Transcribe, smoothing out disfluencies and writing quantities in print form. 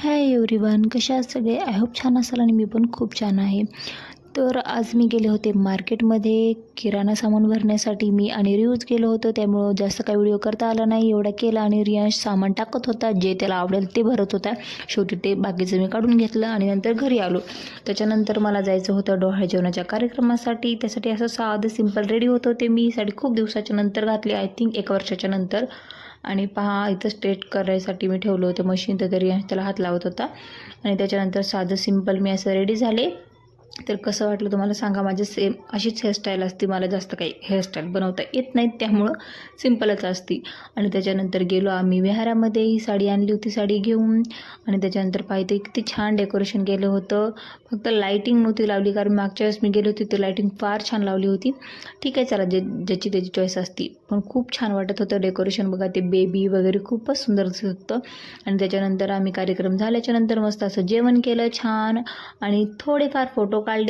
Hi everyone, कशा आहात सगळे? आय होप छान असाल आणि मी पण खूप छान आहे. तर आज मी गेले होते मार्केटमध्ये किराणा सामान भरण्यासाठी. मी आणि रियूज गेलो होतो, त्यामुळं जास्त काही व्हिडिओ करता आला नाही. एवढा केला आणि रियांश सामान टाकत होता, जे त्याला आवडेल ते भरत होता. शेवटी ते बाकीचं मी काढून घेतलं आणि नंतर घरी आलो. त्याच्यानंतर मला जायचं होतं डोहाळे जेवणाच्या कार्यक्रमासाठी. त्यासाठी असं साधं सिंपल रेडी होत होते मी. साडी खूप दिवसाच्या नंतर घातली, आय थिंक 1 वर्षाच्या नंतर. आणि पहा इथं स्ट्रेट करायसाठी मी ठेवलं होतं मशीन, तर तरी त्याला हात लावत होता. आणि त्याच्यानंतर साधं सिंपल मी असं रेडी झाले. तर कसं वाटलं तुम्हाला सांगा. माझी सेम अशीच हेअरस्टाईल असते, मला जास्त काही हेअरस्टाईल बनवता येत नाहीत, त्यामुळं सिंपलच असते. आणि त्याच्यानंतर गेलो आम्ही विहारामध्ये. ही साडी आणली होती साडी घेऊन. आणि त्याच्यानंतर पाहिजे किती छान डेकोरेशन केलं होतं. फक्त लाईटिंग नव्हती लावली, कारण मागच्या वेळेस मी गेले होते ते लाईटिंग फार छान लावली होती. ठीक आहे, चला ज्याची त्याची चॉईस असते, पण खूप छान वाटत होतं डेकोरेशन. बघा ते बेबी वगैरे खूपच सुंदर दिसत होतं. आणि त्याच्यानंतर आम्ही कार्यक्रम झाल्याच्यानंतर मस्त असं जेवण केलं छान आणि थोडेफार फोटो काढले.